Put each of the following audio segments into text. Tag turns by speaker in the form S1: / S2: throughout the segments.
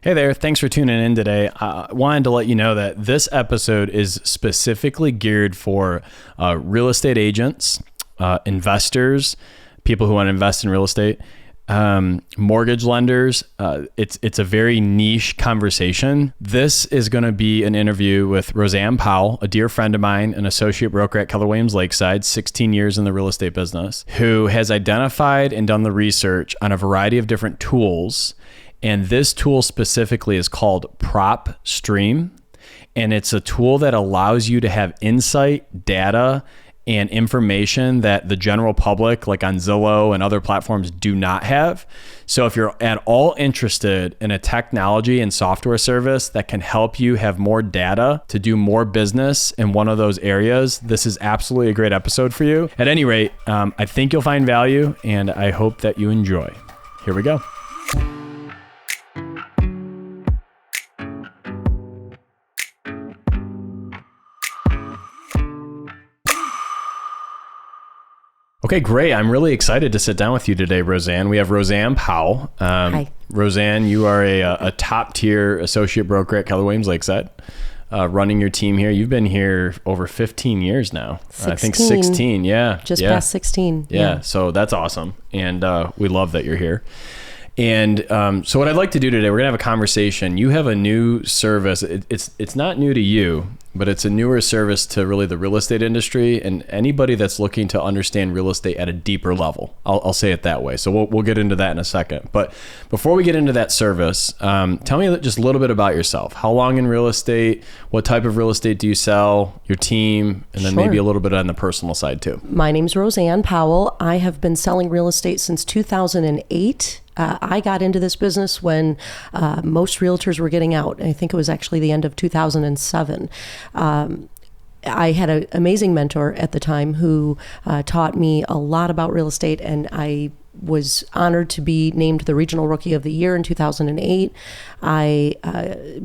S1: Hey there, thanks for tuning in today. I wanted to let you know that this episode is specifically geared for real estate agents, investors, people who want to invest in real estate, mortgage lenders. It's a very niche conversation. This is going to be an interview with Roseanne Powell, a dear friend of mine, an associate broker at Keller Lakeside, 16 years in the real estate business, who has identified and done the research on a variety of different tools. And this tool specifically is called PropStream. And it's a tool that allows you to have insight, data, and information that the general public, like on Zillow and other platforms, do not have. So if you're at all interested in a technology and software service that can help you have more data to do more business in one of those areas, this is absolutely a great episode for you. At any rate, I think you'll find value, and I hope that you enjoy. Here we go. Okay, great. I'm really excited to sit down with you today, Roseanne. We have Roseanne Powell.
S2: Hi.
S1: Roseanne, you are a top tier associate broker at Keller Lakeside, running your team here. You've been here over 15 years now.
S2: 16.
S1: I think 16. Yeah.
S2: Just past 16.
S1: Yeah. So that's awesome. And we love that you're here. And so what I'd like to do today, we're gonna have a conversation. You have a new service. It's not new to you, but it's a newer service to really the real estate industry and anybody that's looking to understand real estate at a deeper level. I'll say it that way. So we'll get into that in a second. But before we get into that service, tell me just a little bit about yourself. How long in real estate? What type of real estate do you sell? Your team, and then maybe a little bit on the personal side too.
S2: My name's Roseanne Powell. I have been selling real estate since 2008. I got into this business when most realtors were getting out. I think it was actually the end of 2007. I had an amazing mentor at the time who taught me a lot about real estate, and I was honored to be named the Regional Rookie of the Year in 2008. I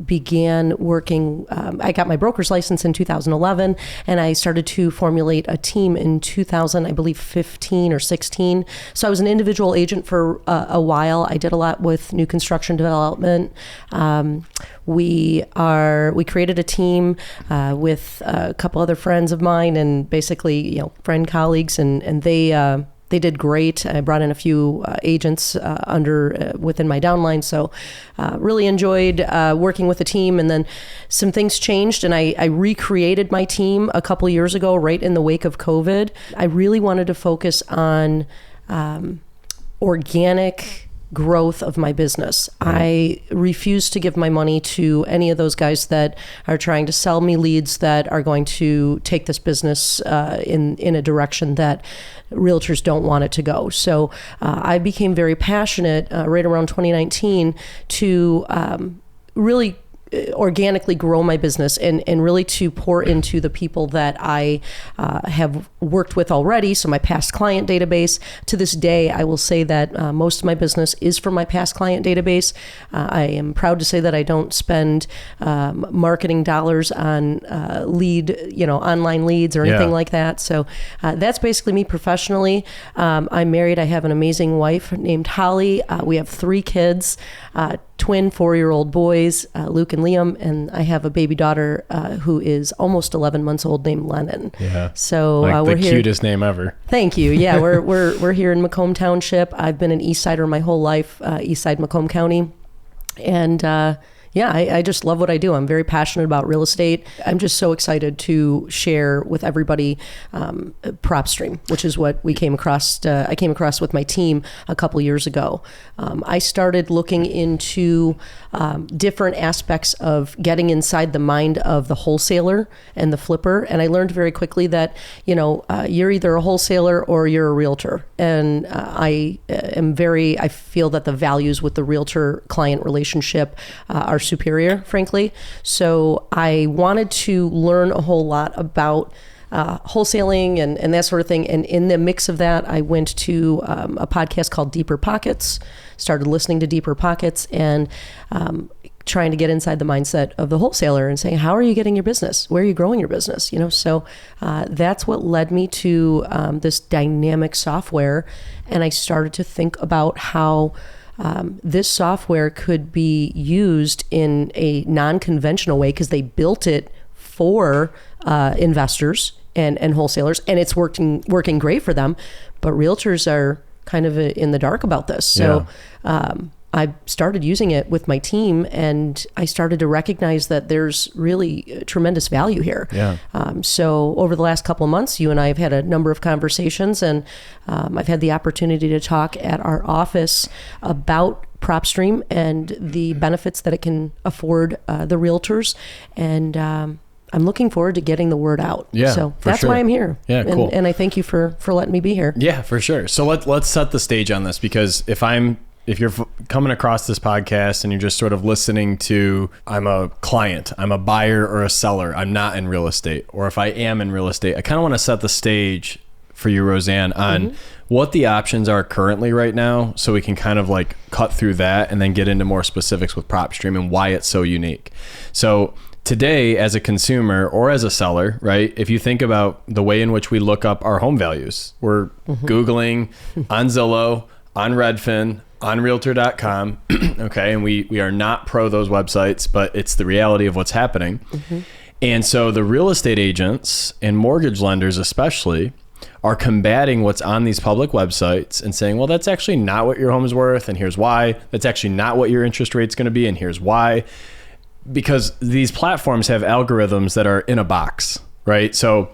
S2: began working, I got my broker's license in 2011, and I started to formulate a team in 2000, I believe 15 or 16. So I was an individual agent for a while. I did a lot with new construction development. We created a team with a couple other friends of mine, and basically, friend colleagues, and they did great. I brought in a few agents within my downline, so really enjoyed working with the team. And then some things changed, and I recreated my team a couple years ago, right in the wake of COVID. I really wanted to focus on organic growth of my business. I refuse to give my money to any of those guys that are trying to sell me leads that are going to take this business in a direction that realtors don't want it to go. So I became very passionate right around 2019 to really organically grow my business and really to pour into the people that I have worked with already. So my past client database. To this day, I will say that most of my business is from my past client database. I am proud to say that I don't spend marketing dollars on online leads or anything like that. So that's basically me professionally. I'm married. I have an amazing wife named Holly. We have 3 kids, twin 4-year-old boys, Luke and Liam, and I have a baby daughter who is almost 11 months old named Lennon.
S1: Yeah.
S2: So
S1: we're
S2: here.
S1: Cutest name ever.
S2: Thank you. Yeah, we're here in Macomb Township. I've been an East Sider my whole life, Eastside Macomb County, and I just love what I do. I'm very passionate about real estate. I'm just so excited to share with everybody PropStream, which is what we came across. I came across with my team a couple years ago. I started looking into different aspects of getting inside the mind of the wholesaler and the flipper, and I learned very quickly that you're either a wholesaler or you're a realtor. And I feel that the values with the realtor-client relationship are superior, frankly. So I wanted to learn a whole lot about wholesaling and that sort of thing. And in the mix of that, I went to a podcast called Deeper Pockets, started listening to Deeper Pockets, and trying to get inside the mindset of the wholesaler and saying, how are you getting your business? Where are you growing your business? So that's what led me to this dynamic software. And I started to think about how this software could be used in a non-conventional way because they built it for investors and wholesalers, and it's working great for them. But realtors are kind of in the dark about this. So I started using it with my team, and I started to recognize that there's really tremendous value here.
S1: Yeah.
S2: So over the last couple of months, you and I have had a number of conversations, and I've had the opportunity to talk at our office about PropStream and the benefits that it can afford the realtors. And I'm looking forward to getting the word out.
S1: Yeah,
S2: so
S1: for
S2: that's
S1: sure.
S2: why I'm here.
S1: Yeah, cool.
S2: And I thank you for letting me be here.
S1: Yeah, for sure. So let's set the stage on this, because if you're coming across this podcast and you're just sort of listening to, I'm a client, I'm a buyer or a seller, I'm not in real estate, or if I am in real estate, I kind of want to set the stage for you, Roseanne, on what the options are currently right now, so we can kind of like cut through that and then get into more specifics with PropStream and why it's so unique. So today, as a consumer or as a seller, right, if you think about the way in which we look up our home values, we're Googling on Zillow, on Redfin, on realtor.com, okay, and we are not pro those websites, but it's the reality of what's happening. And so the real estate agents and mortgage lenders especially are combating what's on these public websites and saying, well, that's actually not what your home is worth, and here's why. That's actually not what your interest rate's going to be, and here's why. Because these platforms have algorithms that are in a box, right? So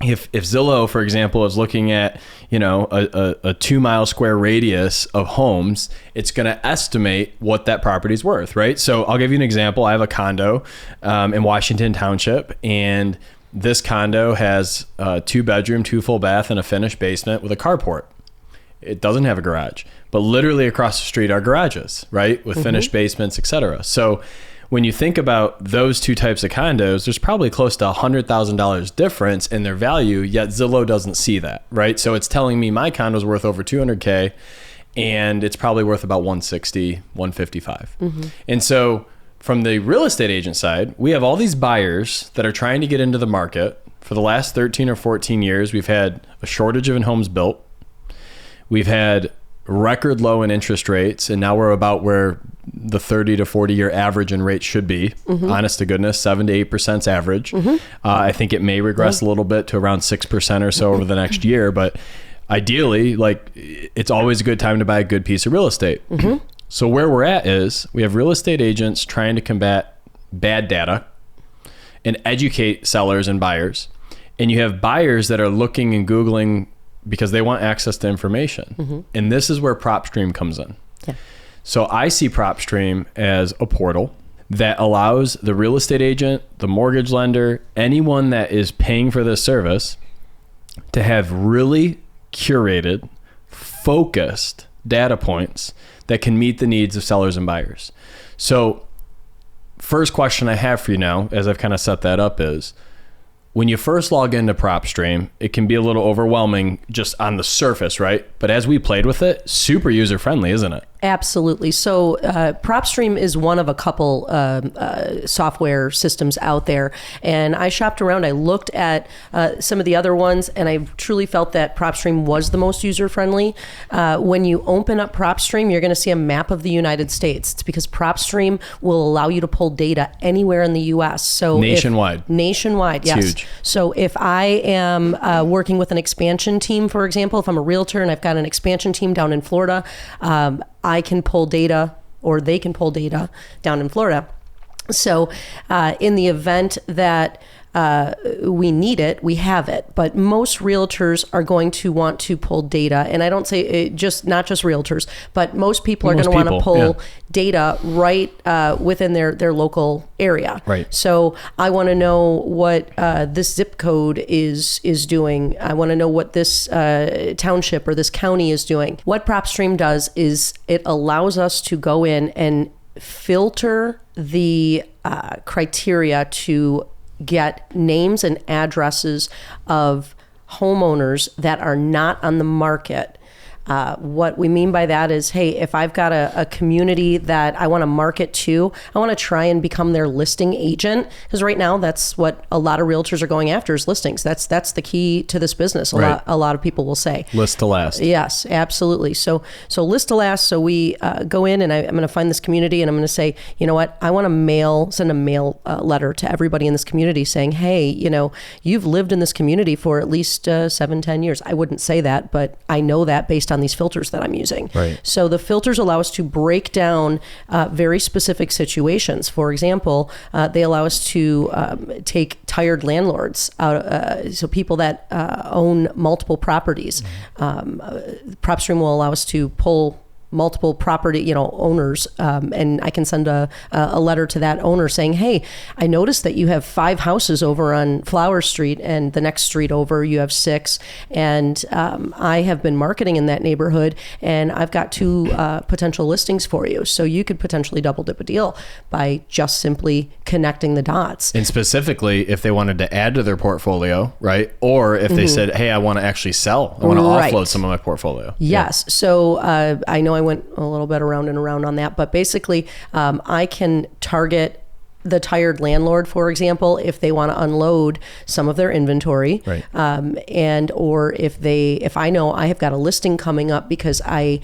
S1: if Zillow, for example, is looking at, a 2 mile square radius of homes, it's going to estimate what that property is worth, right? So I'll give you an example. I have a condo in Washington Township, and this condo has a 2-bedroom, 2 full bath, and a finished basement with a carport. It doesn't have a garage, but literally across the street are garages, right? With finished basements, et cetera. So when you think about those two types of condos, there's probably close to $100,000 difference in their value, yet Zillow doesn't see that, right? So it's telling me my condo's worth over $200K, and it's probably worth about $160, $155. And so from the real estate agent side, we have all these buyers that are trying to get into the market. For the last 13 or 14 years, we've had a shortage of homes built. We've had record low in interest rates, and now we're about where the 30 to 40 year average in rates should be. Honest to goodness, 7 to 8% average. I think it may regress a little bit to around 6% or so over the next year, but ideally, like, it's always a good time to buy a good piece of real estate. So where we're at is we have real estate agents trying to combat bad data and educate sellers and buyers, and you have buyers that are looking and Googling because they want access to information. And this is where PropStream comes in. So I see PropStream as a portal that allows the real estate agent, the mortgage lender, anyone that is paying for this service to have really curated, focused data points that can meet the needs of sellers and buyers. So first question I have for you now, as I've kind of set that up, is when you first log into PropStream, it can be a little overwhelming just on the surface, right? But as we played with it, super user-friendly, isn't it?
S2: Absolutely. So PropStream is one of a couple software systems out there. And I shopped around. I looked at some of the other ones, and I truly felt that PropStream was the most user-friendly. When you open up PropStream, you're going to see a map of the United States. It's because PropStream will allow you to pull data anywhere in the U.S. So
S1: nationwide.
S2: Nationwide, yes.
S1: Huge.
S2: So if I am working with an expansion team, for example, if I'm a realtor and I've got an expansion team down in Florida, I can pull data, or they can pull data down in Florida. So in the event that we need it, we have it. But most realtors are going to want to pull data. And I don't say it not just realtors, but most people are going to want to pull data right within their local area.
S1: Right.
S2: So I want to know what this zip code is doing. I want to know what this township or this county is doing. What PropStream does is it allows us to go in and filter the criteria to get names and addresses of homeowners that are not on the market What we mean by that is, hey, if I've got a community that I want to market to, I want to try and become their listing agent, because right now that's what a lot of realtors are going after, is listings. That's the key to this business. A lot of people will say
S1: list to last.
S2: Yes, absolutely. So list to last. So we go in and I'm going to find this community and I'm going to say, you know what, I want to send a mail letter to everybody in this community saying, hey, you've lived in this community for at least 7-10 years. I wouldn't say that, but I know that based on these filters that I'm using.
S1: Right.
S2: So the filters allow us to break down very specific situations. For example, they allow us to take tired landlords out, so people that own multiple properties. PropStream will allow us to pull multiple property, owners, and I can send a letter to that owner saying, hey, I noticed that you have 5 houses over on Flower Street, and the next street over you have 6, and I have been marketing in that neighborhood, and I've got 2 potential listings for you. So you could potentially double dip a deal by just simply connecting the dots.
S1: And specifically, if they wanted to add to their portfolio, right? Or if they said, hey, I want to actually sell, I want to offload some of my portfolio.
S2: Yes. Yeah. So I know I went a little bit around and around on that, but basically I can target the tired landlord, for example, if they want to unload some of their inventory,
S1: right.
S2: And or if I know I have got a listing coming up because I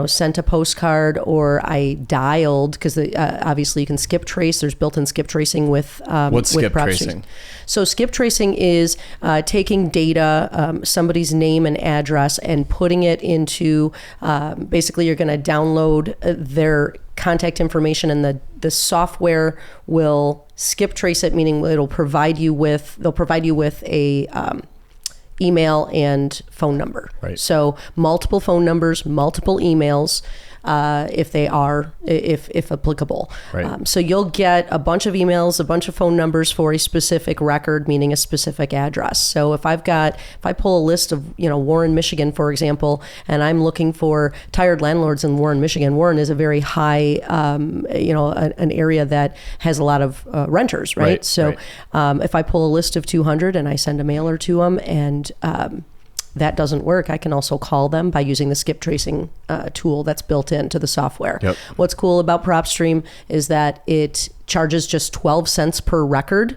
S2: sent a postcard or I dialed, because obviously you can skip trace. There's built-in skip tracing with
S1: what's
S2: with
S1: skip tracing?
S2: So skip tracing is taking data, somebody's name and address, and putting it into basically you're going to download their contact information, and the software will skip trace it, meaning they'll provide you with a email and phone number.
S1: Right.
S2: So multiple phone numbers, multiple emails, if applicable.
S1: Right.
S2: So you'll get a bunch of emails, a bunch of phone numbers for a specific record, meaning a specific address. So if I pull a list of, Warren, Michigan, for example, and I'm looking for tired landlords in Warren, Michigan. Warren is a very high, an area that has a lot of renters, right? So if I pull a list of 200 and I send a mailer to them, and that doesn't work, I can also call them by using the skip tracing tool that's built into the software.
S1: Yep.
S2: What's cool about PropStream is that it charges just 12 cents per record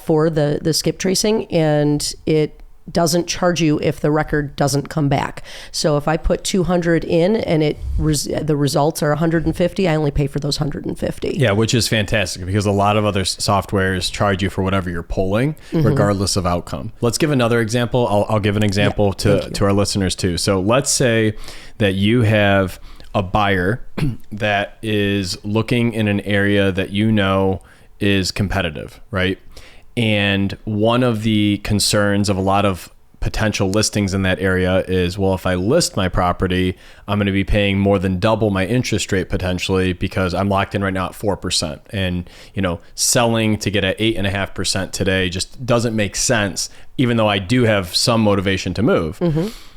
S2: for the skip tracing, and it doesn't charge you if the record doesn't come back. So if I put 200 in and the results are 150, I only pay for those 150.
S1: Yeah, which is fantastic, because a lot of other softwares charge you for whatever you're pulling, regardless of outcome. Let's give another example. I'll give an example to our listeners too. So let's say that you have a buyer that is looking in an area that is competitive, right? And one of the concerns of a lot of potential listings in that area is, well, if I list my property, I'm going to be paying more than double my interest rate potentially, because I'm locked in right now at 4%. And, selling to get at 8.5% today just doesn't make sense, even though I do have some motivation to move.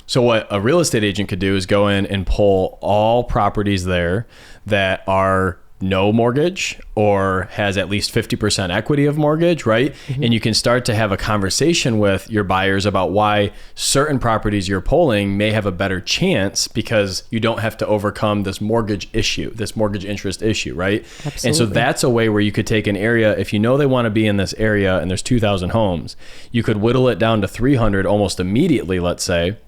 S1: So what a real estate agent could do is go in and pull all properties there that are no mortgage or has at least 50% equity of mortgage, right? And you can start to have a conversation with your buyers about why certain properties you're pulling may have a better chance, because you don't have to overcome this mortgage interest issue, right?
S2: Absolutely.
S1: And so that's a way where you could take an area, if they want to be in this area and there's 2,000 homes, you could whittle it down to 300 almost immediately, let's say,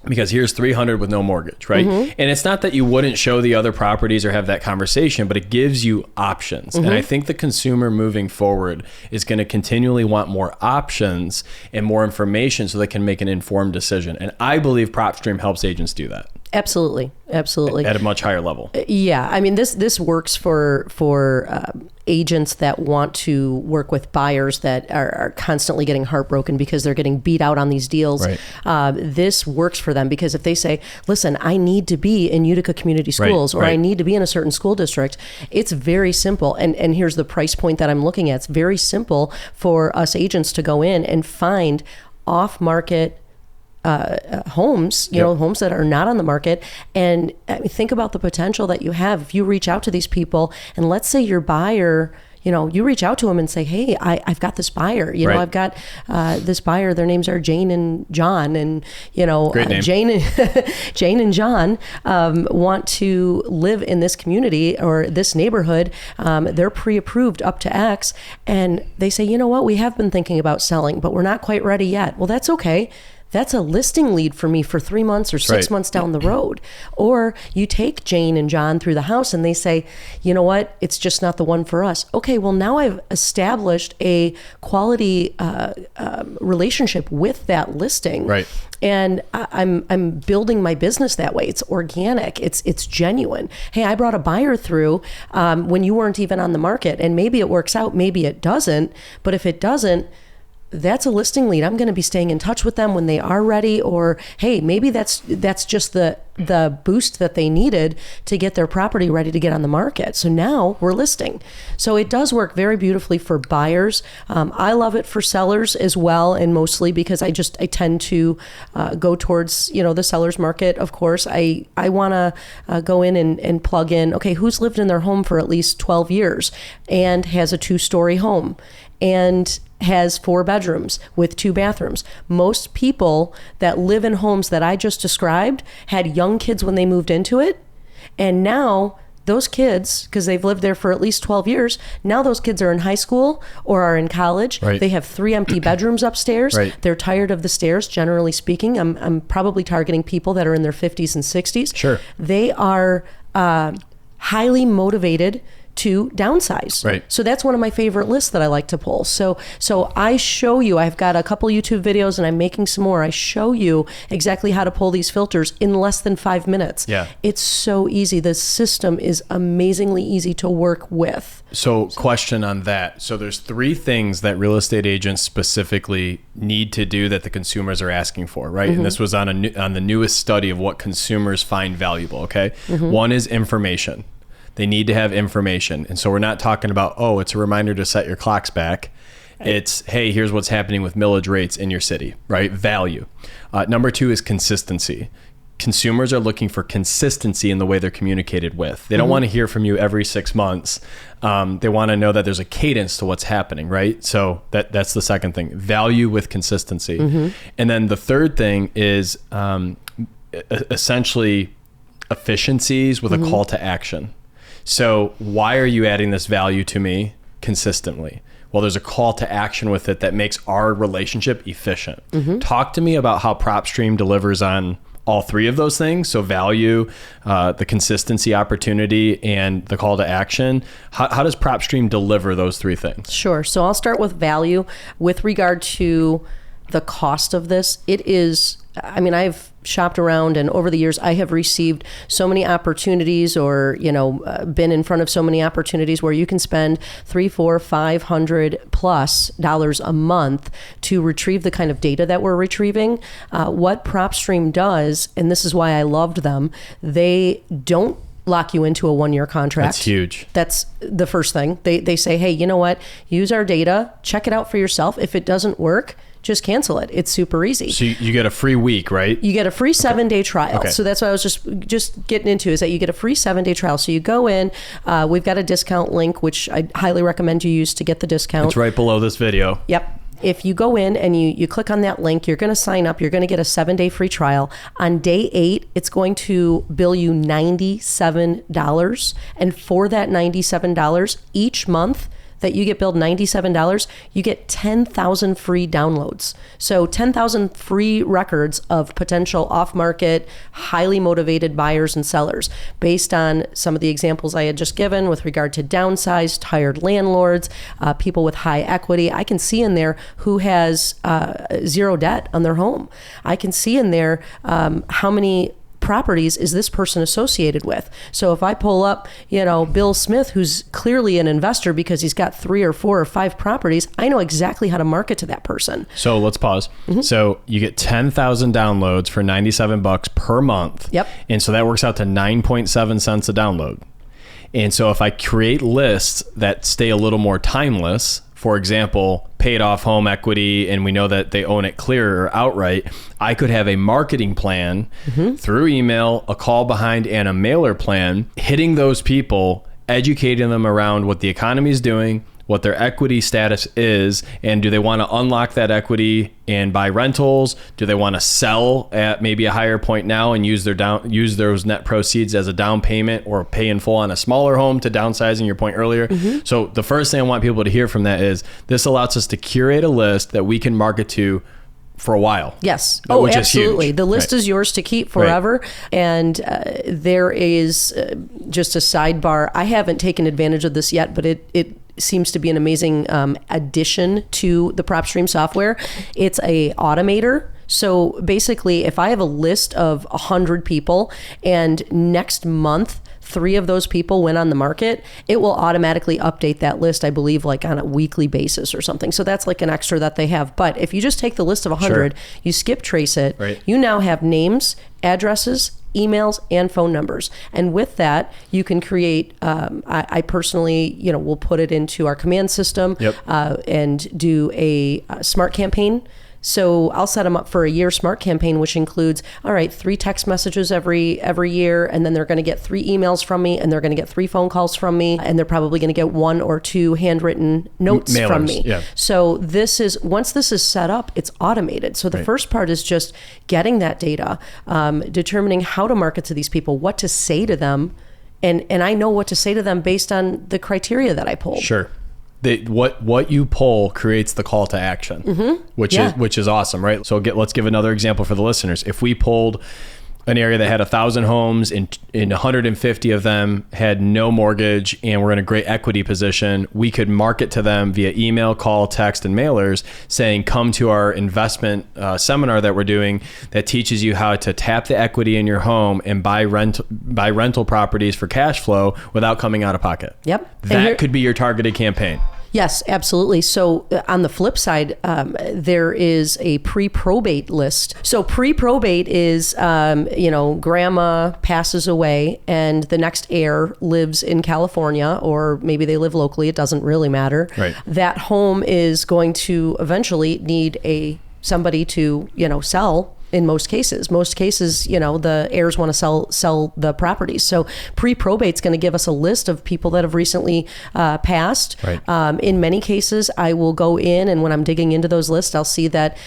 S1: because here's 300 with no mortgage, right? And it's not that you wouldn't show the other properties or have that conversation, but it gives you options. And I think the consumer moving forward is going to continually want more options and more information so they can make an informed decision. And I believe PropStream helps agents do that.
S2: Absolutely. At
S1: a much higher level.
S2: Yeah. I mean, this works for agents that want to work with buyers that are constantly getting heartbroken because they're getting beat out on these deals.
S1: Right.
S2: This works for them, because if they say, listen, I need to be in Utica Community Schools, or I need to be in a certain school district, it's very simple. And here's the price point that I'm looking at. It's very simple for us agents to go in and find off-market homes, homes that are not on the market. And think about the potential that you have if you reach out to these people, and let's say your buyer, you reach out to them and say, hey, I've got this buyer,
S1: Right.
S2: I've got this buyer, their names are Jane and John, and
S1: Great name.
S2: Jane and John want to live in this community or this neighborhood. They're pre-approved up to X, and they say, you know what, we have been thinking about selling, but we're not quite ready yet. Well, that's okay. That's a listing lead for me for 3 months or 6
S1: Right.
S2: months down the road. Or you take Jane and John through the house and they say, you know what, it's just not the one for us. Okay, well, now I've established a quality relationship with that listing.
S1: Right.
S2: And I'm building my business that way. It's organic. It's genuine. Hey, I brought a buyer through when you weren't even on the market, and maybe it works out, maybe it doesn't. But if it doesn't, that's a listing lead. I'm going to be staying in touch with them when they are ready, or hey, maybe that's just the boost that they needed to get their property ready to get on the market. So now we're listing. So it does work very beautifully for buyers. I love it for sellers as well, and mostly because I tend to go towards the seller's market. Of course, I want to go in and plug in, okay, who's lived in their home for at least 12 years and has a 2-story home and has 4 bedrooms with 2 bathrooms. Most people that live in homes that I just described had young kids when they moved into it. And now those kids, because they've lived there for at least 12 years, now those kids are in high school or are in college.
S1: Right.
S2: They have 3 empty bedrooms upstairs.
S1: Right.
S2: They're tired of the stairs, generally speaking. I'm probably targeting people that are in their 50s and 60s.
S1: Sure.
S2: They are highly motivated to downsize.
S1: Right.
S2: So that's one of my favorite lists that I like to pull. So I show you, I've got a couple YouTube videos and I'm making some more. I show you exactly how to pull these filters in less than 5 minutes.
S1: Yeah.
S2: It's so easy. The system is amazingly easy to work with.
S1: So question on that. So there's 3 things that real estate agents specifically need to do that the consumers are asking for, right?
S2: Mm-hmm.
S1: And this was on the newest study of what consumers find valuable, okay?
S2: Mm-hmm.
S1: One is information. They need to have information. And so we're not talking about, oh, it's a reminder to set your clocks back. It's, hey, here's what's happening with millage rates in your city, right? Value. Number 2 is consistency. Consumers are looking for consistency in the way they're communicated with. They don't want to hear from you every 6 months. They want to know that there's a cadence to what's happening, right? So that's the second thing, value with consistency. Mm-hmm. And then the third thing is essentially efficiencies with a call to action. So why are you adding this value to me consistently? Well, there's a call to action with it that makes our relationship efficient. Mm-hmm. Talk to me about how PropStream delivers on all 3 of those things. So value, the consistency opportunity, and the call to action. How does PropStream deliver those 3 things?
S2: Sure. So I'll start with value. With regard to the cost of this, it is, I've shopped around, and over the years I have received so many opportunities, or been in front of so many opportunities where you can spend $300, $400, $500+ a month to retrieve the kind of data that we're retrieving. What PropStream does, and this is why I loved them, they don't lock you into a 1-year contract.
S1: That's huge.
S2: That's the first thing. They say, hey, you know what? Use our data, check it out for yourself. If it doesn't work, just cancel it. It's super easy.
S1: So you get a free week, right?
S2: You get a free 7-day trial.
S1: Okay.
S2: So that's what I was just getting into, is that you get a free 7-day trial. So you go in, we've got a discount link, which I highly recommend you use to get the discount.
S1: It's right below this video.
S2: Yep. If you go in and you click on that link, you're going to sign up. You're going to get a 7-day free trial. On day 8, it's going to bill you $97. And for that $97 each month that you get billed $97, you get 10,000 free downloads. So 10,000 free records of potential off-market, highly motivated buyers and sellers based on some of the examples I had just given with regard to downsized, tired landlords, people with high equity. I can see in there who has 0 debt on their home. I can see in there how many properties is this person associated with. So if I pull up, Bill Smith, who's clearly an investor because he's got 3 or 4 or 5 properties, I know exactly how to market to that person.
S1: So let's pause. Mm-hmm. So you get 10,000 downloads for $97 per month.
S2: Yep.
S1: And so that works out to 9.7 cents a download. And so if I create lists that stay a little more timeless, for example, paid off home equity, and we know that they own it clear or outright, I could have a marketing plan through email, a call behind, and a mailer plan, hitting those people, educating them around what the economy is doing, what their equity status is, and do they want to unlock that equity and buy rentals? Do they want to sell at maybe a higher point now and use those net proceeds as a down payment, or pay in full on a smaller home to downsizing, your point earlier? So the first thing I want people to hear from that is this allows us to curate a list that we can market to for a while.
S2: Yes. Oh, absolutely. The list
S1: Right.
S2: is yours to keep forever. Right. And there is just a sidebar. I haven't taken advantage of this yet, but it seems to be an amazing addition to the PropStream software. It's a automator. So basically, if I have a list of 100 people and next month 3 of those people went on the market, it will automatically update that list, I believe, like on a weekly basis or something. So that's like an extra that they have. But if you just take the list of 100, you skip trace it, you now have names, addresses, emails, and phone numbers. And with that, you can create, I personally, will put it into our command system and do a smart campaign. So I'll set them up for a year smart campaign, which includes, 3 text messages every year, and then they're going to get 3 emails from me, and they're going to get 3 phone calls from me, and they're probably going to get 1 or 2 handwritten notes
S1: Mailers,
S2: from me. So once this is set up, it's automated. So the first part is just getting that data, determining how to market to these people, what to say to them, and I know what to say to them based on the criteria that I pulled.
S1: Sure. What you pull creates the call to action, which is awesome, right? So let's give another example for the listeners. If we pulled an area that had 1,000 homes and 150 of them had no mortgage and we're in a great equity position, we could market to them via email, call, text, and mailers saying, come to our investment seminar that we're doing that teaches you how to tap the equity in your home and buy rental properties for cash flow without coming out of pocket.
S2: Yep.
S1: That could be your targeted campaign.
S2: Yes, absolutely. So on the flip side, there is a pre-probate list. So pre-probate is, grandma passes away and the next heir lives in California, or maybe they live locally. It doesn't really matter. Right. That home is going to eventually need somebody to, sell. In most cases, the heirs want to sell the properties. So pre-probate's going to give us a list of people that have recently passed. Right. In many cases, I will go in, and when I'm digging into those lists, I'll see that,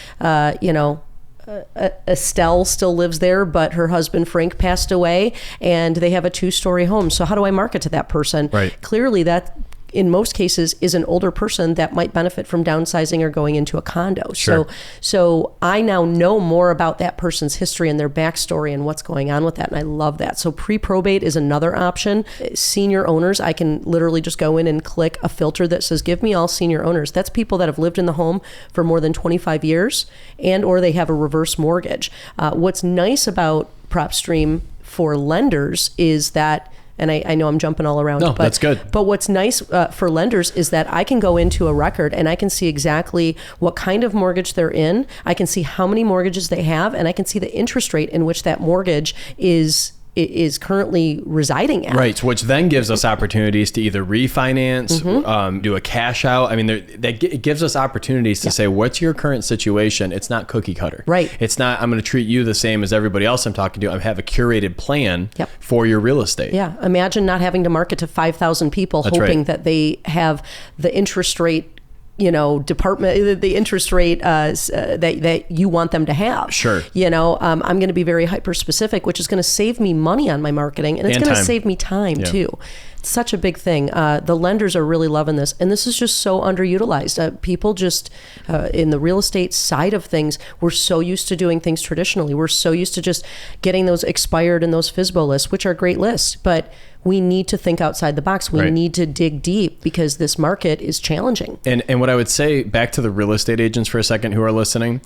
S2: Estelle still lives there, but her husband Frank passed away, and they have a 2-story home. So how do I market to that person? Right. Clearly, that in most cases is an older person that might benefit from downsizing or going into a condo. Sure. So I now know more about that person's history and their backstory and what's going on with that. And I love that. So pre-probate is another option. Senior owners, I can literally just go in and click a filter that says, give me all senior owners. That's people that have lived in the home for more than 25 years and or they have a reverse mortgage. What's nice about PropStream for lenders is that, and I know I'm jumping all around.
S1: No, that's good.
S2: But what's nice for lenders is that I can go into a record and I can see exactly what kind of mortgage they're in. I can see how many mortgages they have, and I can see the interest rate in which that mortgage is currently residing at.
S1: Right, which then gives us opportunities to either refinance, do a cash out. I mean, it gives us opportunities to say, what's your current situation? It's not cookie cutter. Right. It's not, I'm going to treat you the same as everybody else I'm talking to. I have a curated plan for your real estate.
S2: Yeah, imagine not having to market to 5,000 people hoping that they have the interest rate department, the interest rate that you want them to have. Sure. I'm going to be very hyper specific, which is going to save me money on my marketing, and it's going to save me time too. It's such a big thing. The lenders are really loving this, and this is just so underutilized. People just in the real estate side of things, we're so used to doing things traditionally. We're so used to just getting those expired and those FSBO lists, which are great lists, but we need to think outside the box. We need to dig deep because this market is challenging. And
S1: what I would say, back to the real estate agents for a second who are listening,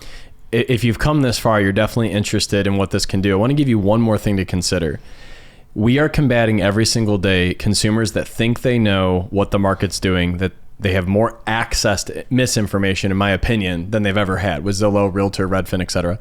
S1: if you've come this far, you're definitely interested in what this can do. I want to give you one more thing to consider. We are combating every single day consumers that think they know what the market's doing, that they have more access to misinformation, in my opinion, than they've ever had with Zillow, Realtor, Redfin, et cetera.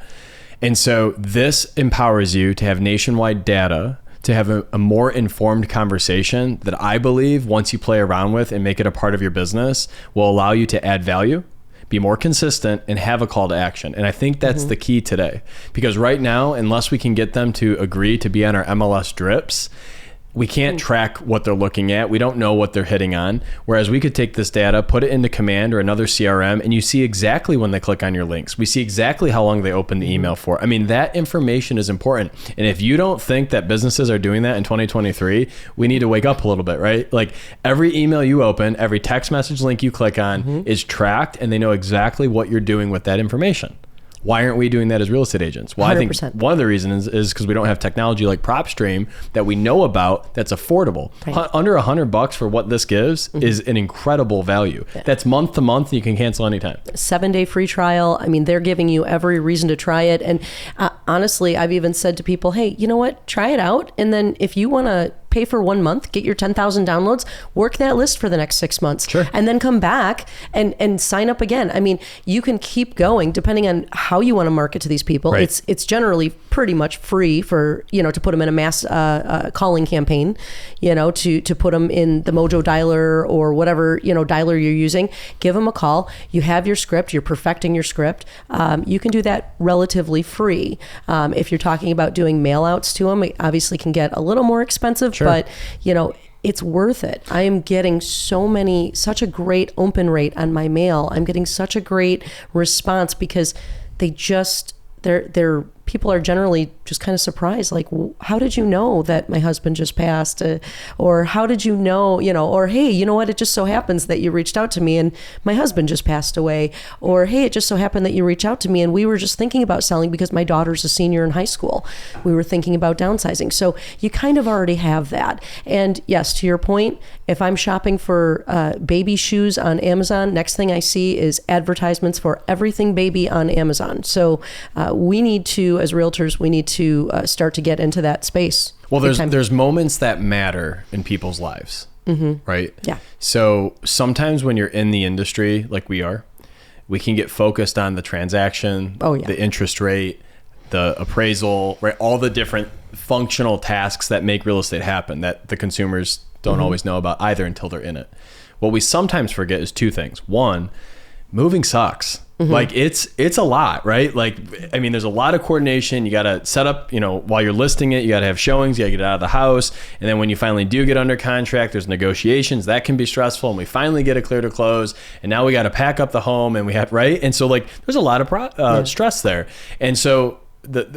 S1: And so this empowers you to have nationwide data, to have a more informed conversation that I believe, once you play around with and make it a part of your business, will allow you to add value, be more consistent, and have a call to action. And I think that's the key today, because right now, unless we can get them to agree to be on our MLS drips, We can't track what they're looking at. We don't know what they're hitting on. Whereas we could take this data, put it into Command or another CRM, and you see exactly when they click on your links. We see exactly how long they open the email for. I mean, that information is important. And if you don't think that businesses are doing that in 2023, we need to wake up a little bit, right? Like every email you open, every text message link you click on is tracked, and they know exactly what you're doing with that information. Why aren't we doing that as real estate agents? Well, 100%. I think one of the reasons is because we don't have technology like PropStream that we know about that's affordable. Right. Under $100 for what this gives is an incredible value. Yeah. That's month to month. You can cancel anytime.
S2: 7-day free trial. I mean, they're giving you every reason to try it. And honestly, I've even said to people, hey, you know what? Try it out. And then if you want to pay for 1 month, get your 10,000 downloads, work that list for the next 6 months,
S1: sure,
S2: and then come back and sign up again. I mean, you can keep going depending on how you want to market to these people.
S1: Right.
S2: It's generally pretty much free for, to put them in a mass calling campaign, to put them in the Mojo dialer or whatever, dialer you're using. Give them a call. You have your script. You're perfecting your script. You can do that relatively free. If you're talking about doing mail outs to them, it obviously can get a little more expensive. Sure. But, it's worth it. I am getting such a great open rate on my mail. I'm getting such a great response because they're people are generally just kind of surprised. Like, how did you know that my husband just passed? Or how did you know, or, hey, you know what? It just so happens that you reached out to me and my husband just passed away. Or, hey, it just so happened that you reached out to me and we were just thinking about selling because my daughter's a senior in high school. We were thinking about downsizing. So you kind of already have that. And yes, to your point, if I'm shopping for baby shoes on Amazon, next thing I see is advertisements for everything baby on Amazon. So we need to, as realtors, we need to start to get into that space.
S1: Well, there's moments that matter in people's lives, right?
S2: Yeah.
S1: So sometimes when you're in the industry like we are, we can get focused on the transaction, the interest rate, the appraisal, right? All the different functional tasks that make real estate happen that the consumers don't always know about either until they're in it. What we sometimes forget is two things. One, moving sucks. Like it's a lot, right? Like, I mean, there's a lot of coordination. You got to set up, while you're listing it, you got to have showings, you got to get it out of the house. And then when you finally do get under contract, there's negotiations that can be stressful. And we finally get it clear to close. And now we got to pack up the home and we have, right? And so like, there's a lot of stress there. And so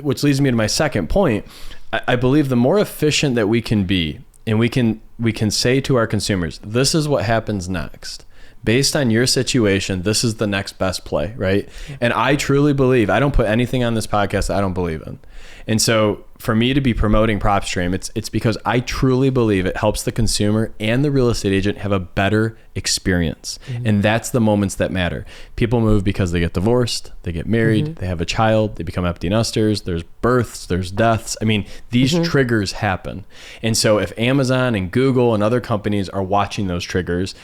S1: which leads me to my second point. I believe the more efficient that we can be, and we can say to our consumers, this is what happens next. Based on your situation, this is the next best play, right? And I truly believe, I don't put anything on this podcast that I don't believe in. And so for me to be promoting PropStream, it's because I truly believe it helps the consumer and the real estate agent have a better experience. And that's the moments that matter. People move because they get divorced, they get married, they have a child, they become empty nesters, there's births, there's deaths. I mean, these triggers happen. And so if Amazon and Google and other companies are watching those triggers,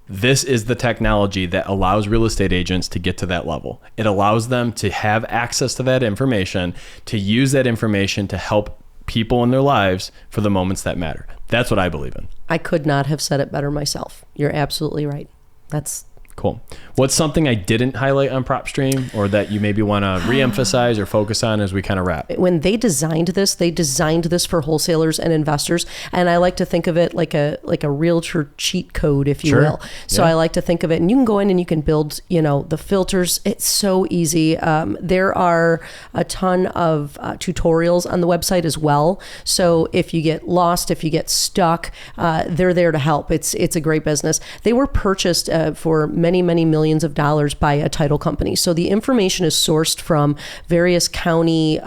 S1: this is the technology that allows real estate agents to get to that level. It allows them to have access to that information, to use that information to help people in their lives for the moments that matter. That's what I believe in.
S2: I could not have said it better myself. You're absolutely right. That's
S1: cool. What's something I didn't highlight on PropStream or that you maybe want to reemphasize or focus on as we kind of wrap?
S2: When they designed this for wholesalers and investors. And I like to think of it like a realtor cheat code, if you will. So I like to think of it, and you can go in and you can build, the filters. It's so easy. There are a ton of tutorials on the website as well. So if you get lost, if you get stuck, they're there to help. It's a great business. They were purchased for many millions of dollars by a title company. So the information is sourced from various county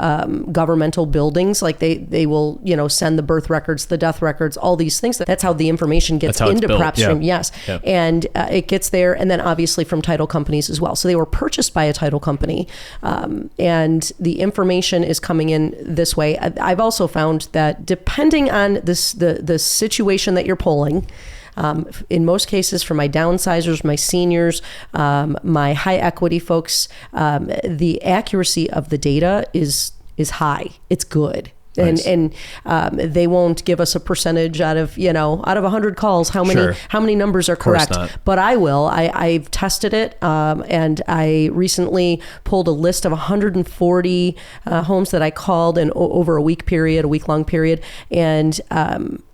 S2: governmental buildings. Like they will, send the birth records, the death records, all these things. That's how the information gets into PropStream. Yes. Yeah. And it gets there. And then obviously from title companies as well. So they were purchased by a title company. And the information is coming in this way. I've also found that depending on the situation that you're polling, in most cases, for my downsizers, my seniors, my high equity folks, the accuracy of the data is high. It's good. Nice. And they won't give us a percentage out of 100 calls, how many numbers are correct. But I will. I've tested it, and I recently pulled a list of 140 homes that I called in over a week long period, and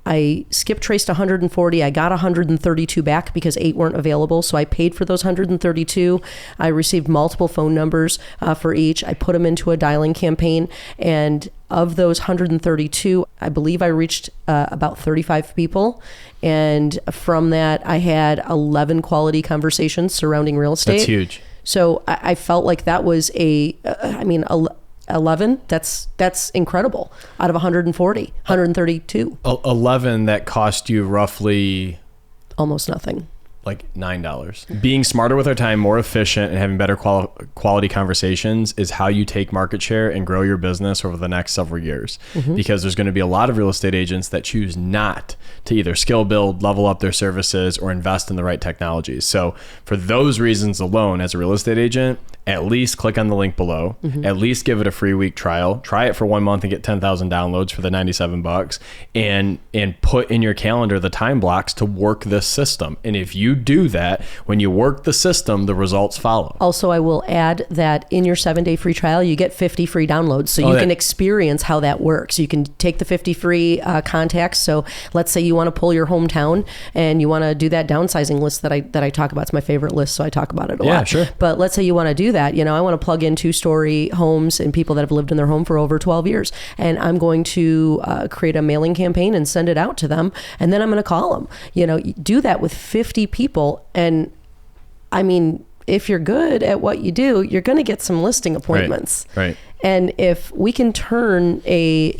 S2: I skip traced 140. I got 132 back because 8 weren't available. So I paid for those 132. I received multiple phone numbers for each. I put them into a dialing campaign. And of those 132, I believe I reached about 35 people. And from that, I had 11 quality conversations surrounding real estate.
S1: That's huge.
S2: So I felt like that was 11, that's incredible out of 140, 132.
S1: 11 that cost you roughly
S2: almost nothing.
S1: Like $9. Being smarter with our time, more efficient, and having better quality conversations is how you take market share and grow your business over the next several years. Because there's going to be a lot of real estate agents that choose not to either skill build, level up their services, or invest in the right technologies. So for those reasons alone, as a real estate agent, at least click on the link below, at least give it a free week trial, try it for 1 month and get 10,000 downloads for the $97, and put in your calendar the time blocks to work this system. And if you do that, when you work the system, the results follow.
S2: Also, I will add that in your 7-day free trial, you get 50 free downloads. So you can experience how that works. You can take the 50 free contacts. So let's say you want to pull your hometown and you want to do that downsizing list that I talk about. It's my favorite list, so I talk about it a lot.
S1: Yeah, sure.
S2: But let's say you want to do that. I want to plug in 2-story homes and people that have lived in their home for over 12 years. And I'm going to create a mailing campaign and send it out to them. And then I'm going to call them. Do that with 50 people. And I mean, if you're good at what you do, you're going to get some listing appointments.
S1: Right.
S2: And if we can turn a,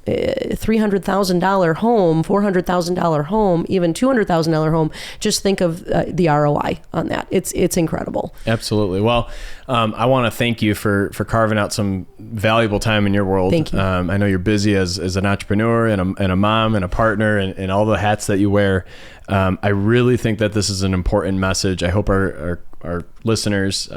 S2: $300,000 home, $400,000 home, even $200,000 home, just think of the ROI on that. It's incredible.
S1: Absolutely. Well, I want to thank you for carving out some valuable time in your world.
S2: Thank you.
S1: I know you're busy as an entrepreneur and a mom and a partner and all the hats that you wear. I really think that this is an important message. I hope our listeners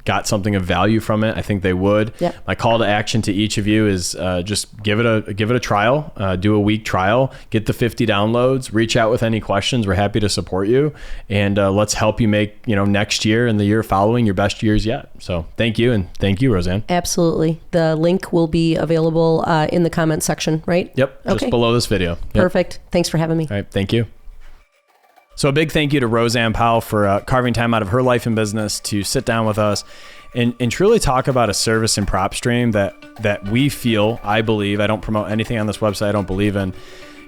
S1: got something of value from it. I think they would.
S2: Yeah.
S1: My call to action to each of you is just give it a trial, do a week trial, get the 50 downloads, reach out with any questions. We're happy to support you, and let's help you make next year and the year following your best years yet. So thank you, and thank you, Roseanne.
S2: Absolutely. The link will be available in the comment section, right?
S1: Yep. Just below this video. Yep.
S2: Perfect. Thanks for having me.
S1: All right. Thank you. So a big thank you to Roseanne Powell for carving time out of her life and business to sit down with us and truly talk about a service in PropStream that we feel, I believe, I don't promote anything on this website I don't believe in,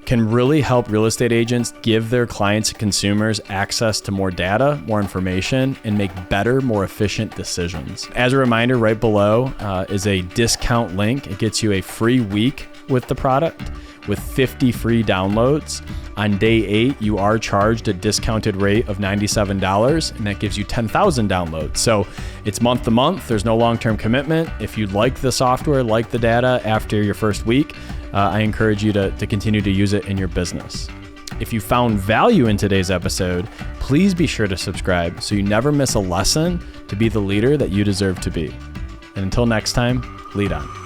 S1: can really help real estate agents give their clients and consumers access to more data, more information, and make better, more efficient decisions. As a reminder, right below is a discount link. It gets you a free week with the product with 50 free downloads. On day 8, you are charged a discounted rate of $97, and that gives you 10,000 downloads. So it's month to month. There's no long-term commitment. If you like the software, like the data after your first week, I encourage you to continue to use it in your business. If you found value in today's episode, please be sure to subscribe so you never miss a lesson to be the leader that you deserve to be. And until next time, lead on.